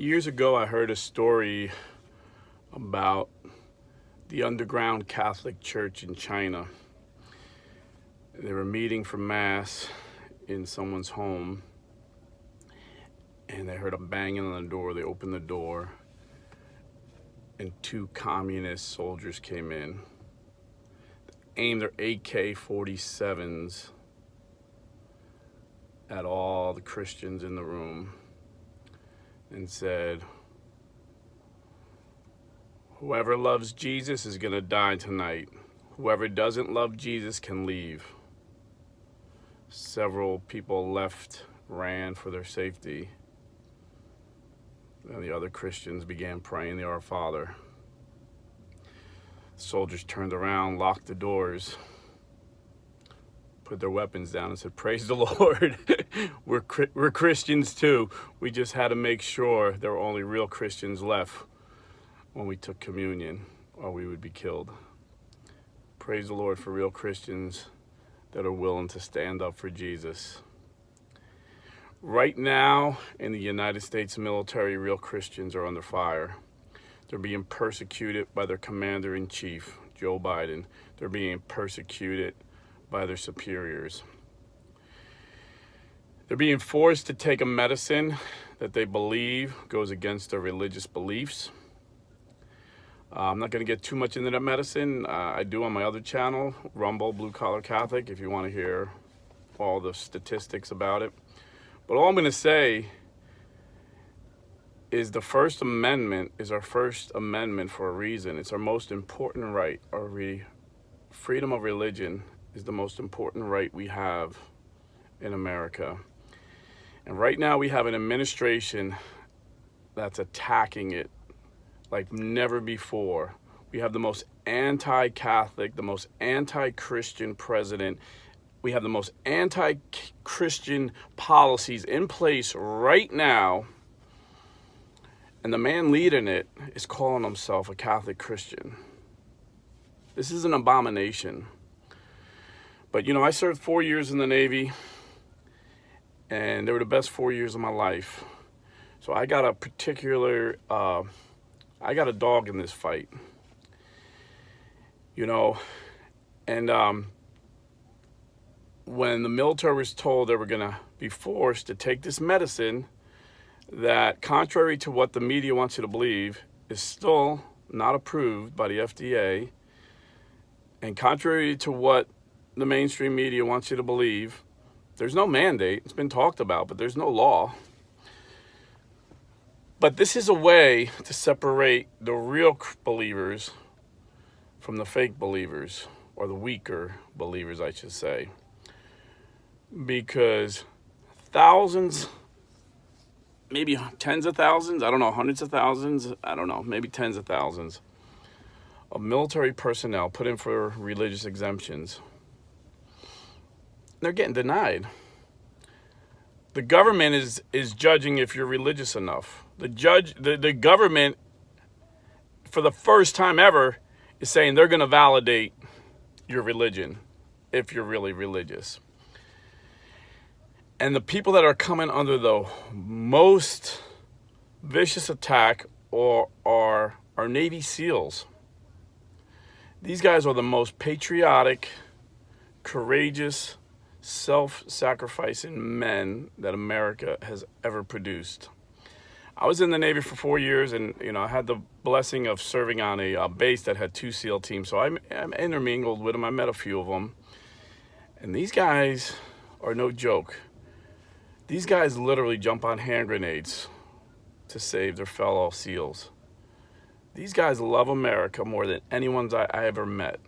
Years ago, I heard a story about the underground Catholic Church in China. They were meeting for Mass in someone's home, and they heard a banging on the door. They opened the door, and two communist soldiers came in, aimed their AK-47s at all the Christians in the room, and said, "Whoever loves Jesus is going to die tonight. Whoever doesn't love Jesus can leave." Several people left, ran for their safety, and the other Christians began praying the Our Father. The soldiers turned around, locked the doors, put their weapons down and said, "Praise the Lord. We're Christians too. We just had to make sure there were only real Christians left when we took communion, or we would be killed." Praise the Lord for real Christians that are willing to stand up for Jesus. Right now, in the United States military, real Christians are under fire. They're being persecuted by their commander-in-chief, Joe Biden. They're being persecuted by their superiors. They're being forced to take a medicine that they believe goes against their religious beliefs. I'm not going to get too much into that medicine. I do on my other channel, Rumble Blue Collar Catholic, if you want to hear all the statistics about it. But all I'm going to say is the First Amendment is our First Amendment for a reason. It's our most important right. Our freedom of religion is the most important right we have in America. And right now we have an administration that's attacking it like never before. We have the most anti-Catholic, the most anti-Christian president. We have the most anti-Christian policies in place right now. And the man leading it is calling himself a Catholic Christian. This is an abomination. But you know, I served 4 years in the Navy, and they were the best 4 years of my life. So I got a particular, I got a dog in this fight, you know, and when the military was told they were going to be forced to take this medicine that, contrary to what the media wants you to believe, is still not approved by the FDA, and contrary to what the mainstream media wants you to believe, there's no mandate. It's been talked about, but there's no law. But this is a way to separate the real believers from the fake believers, or the weaker believers, I should say. Because thousands, maybe tens of thousands, I don't know, hundreds of thousands, I don't know, maybe tens of thousands of military personnel put in for religious exemptions. They're getting denied. The government is judging if you're religious enough. The government, for the first time ever, is saying they're going to validate your religion if you're really religious. And the people that are coming under the most vicious attack are Navy SEALs. These guys are the most patriotic, courageous, self-sacrificing men that America has ever produced. I was in the Navy for 4 years, and you know, I had the blessing of serving on a base that had 2 SEAL teams, so I'm intermingled with them. I met a few of them, and these guys are no joke. These guys literally jump on hand grenades to save their fellow SEALs. These guys love America more than anyone I ever met.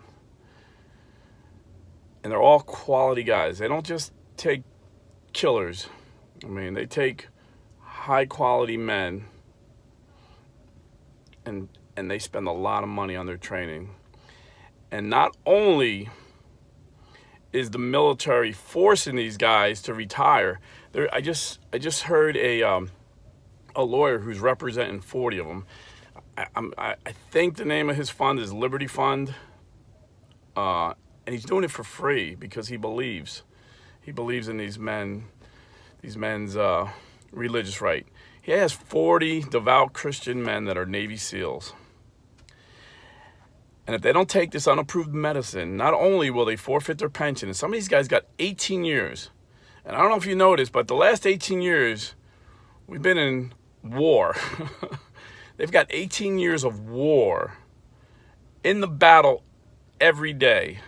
And they're all quality guys. They don't just take killers. I mean, they take high quality men, and they spend a lot of money on their training. And not only is the military forcing these guys to retire, I just heard a lawyer who's representing 40 of them. I think the name of his fund is Liberty Fund. And he's doing it for free because he believes in these men's religious right. He has 40 devout Christian men that are Navy SEALs. And if they don't take this unapproved medicine, not only will they forfeit their pension, and some of these guys got 18 years. And I don't know if you noticed, but the last 18 years, we've been in war. They've got 18 years of war in the battle every day.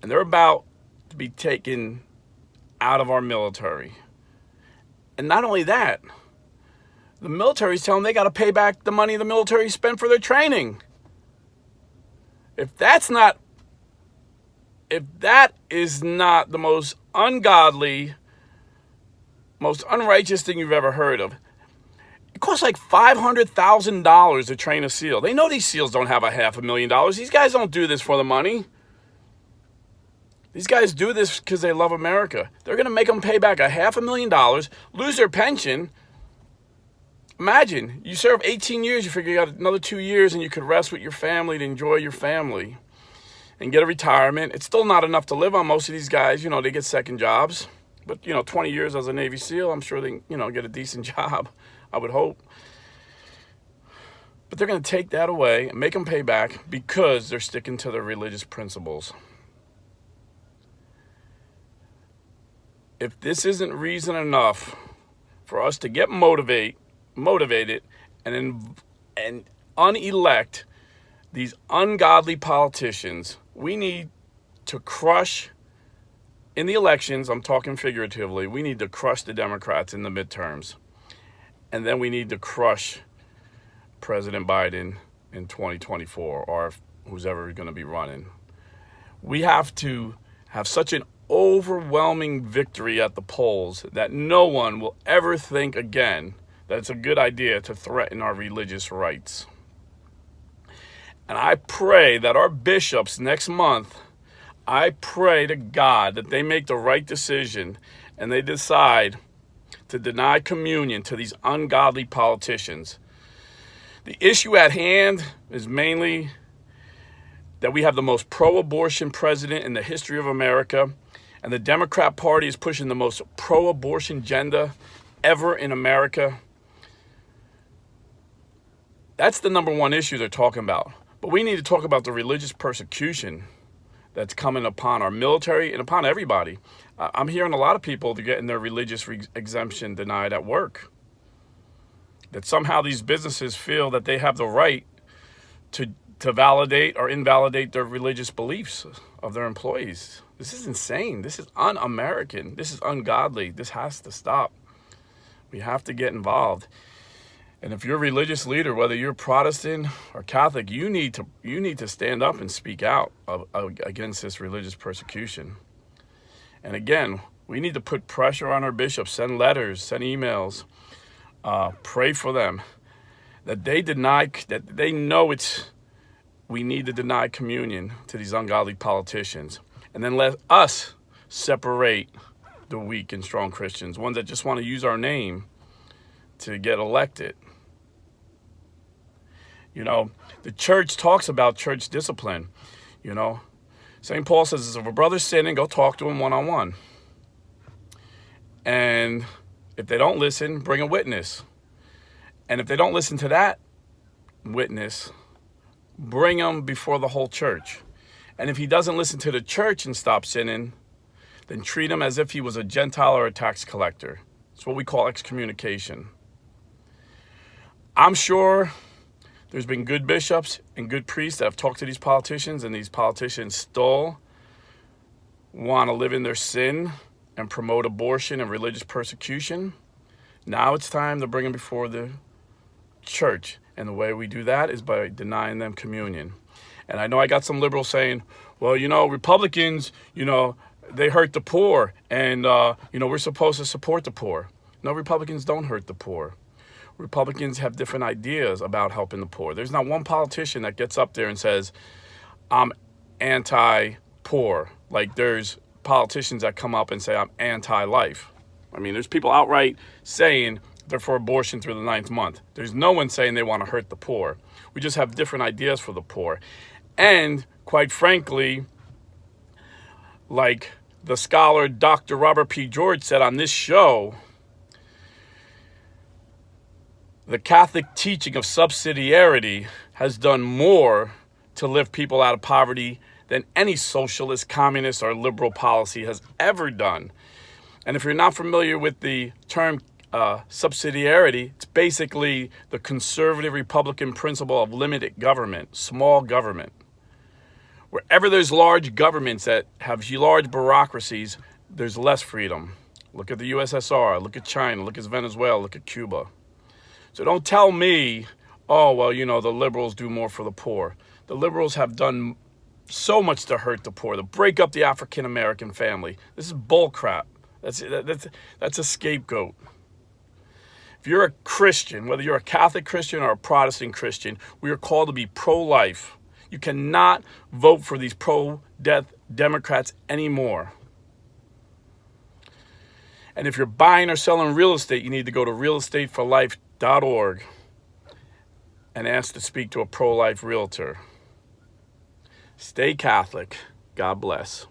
And they're about to be taken out of our military. And not only that, the military's telling them they got to pay back the money the military spent for their training. If that is not the most ungodly, most unrighteous thing you've ever heard of. It costs like $500,000 to train a SEAL. They know these SEALs don't have $500,000. These guys don't do this for the money. These guys do this because they love America. They're going to make them pay back $500,000, lose their pension. Imagine, you serve 18 years, you figure you got another 2 years and you could rest with your family to enjoy your family and get a retirement. It's still not enough to live on. Most of these guys, they get second jobs. But, 20 years as a Navy SEAL, I'm sure they, get a decent job, I would hope. But they're going to take that away and make them pay back because they're sticking to their religious principles. If this isn't reason enough for us to get motivated and unelect these ungodly politicians, we need to crush, in the elections, I'm talking figuratively, we need to crush the Democrats in the midterms. And then we need to crush President Biden in 2024, or who's ever going to be running. We have to have such an overwhelming victory at the polls that no one will ever think again that it's a good idea to threaten our religious rights. And I pray that our bishops next month, I pray to God that they make the right decision and they decide to deny communion to these ungodly politicians. The issue at hand is mainly that we have the most pro-abortion president in the history of America, and the Democrat Party is pushing the most pro-abortion agenda ever in America. That's the number one issue they're talking about. But we need to talk about the religious persecution that's coming upon our military and upon everybody. I'm hearing a lot of people getting their religious exemption denied at work. That somehow these businesses feel that they have the right to validate or invalidate their religious beliefs of their employees. This is insane. This is un-American. This is ungodly. This has to stop. We have to get involved. And if you're a religious leader, whether you're Protestant or Catholic, you need to stand up and speak out against this religious persecution. And again, we need to put pressure on our bishops, send letters, send emails, pray for them, that they know we need to deny communion to these ungodly politicians. And then let us separate the weak and strong Christians, ones that just want to use our name to get elected. The church talks about church discipline. St. Paul says, if a brother's sinning, go talk to him one-on-one. And if they don't listen, bring a witness. And if they don't listen to that witness, bring him before the whole church. And if he doesn't listen to the church and stop sinning, then treat him as if he was a Gentile or a tax collector. It's what we call excommunication. I'm sure there's been good bishops and good priests that have talked to these politicians, and these politicians still want to live in their sin and promote abortion and religious persecution. Now it's time to bring them before the church. And the way we do that is by denying them communion. And I know I got some liberals saying, well, Republicans, they hurt the poor, and, we're supposed to support the poor. No, Republicans don't hurt the poor. Republicans have different ideas about helping the poor. There's not one politician that gets up there and says, I'm anti-poor. Like there's politicians that come up and say, I'm anti-life. I mean, there's people outright saying they're for abortion through the 9th month. There's no one saying they want to hurt the poor. We just have different ideas for the poor. And quite frankly, like the scholar Dr. Robert P. George said on this show, The Catholic teaching of subsidiarity has done more to lift people out of poverty than any socialist, communist, or liberal policy has ever done. And if you're not familiar with the term subsidiarity, it's basically the conservative Republican principle of limited government, small government. Wherever there's large governments that have large bureaucracies, there's less freedom. Look at the USSR, look at China, look at Venezuela, look at Cuba. So don't tell me, oh, well, you know, the liberals do more for the poor. The liberals have done so much to hurt the poor, to break up the African-American family. This is bull crap. That's a scapegoat. If you're a Christian, whether you're a Catholic Christian or a Protestant Christian, we are called to be pro-life. You cannot vote for these pro-death Democrats anymore. And if you're buying or selling real estate, you need to go to realestateforlife.org and ask to speak to a pro-life realtor. Stay Catholic. God bless.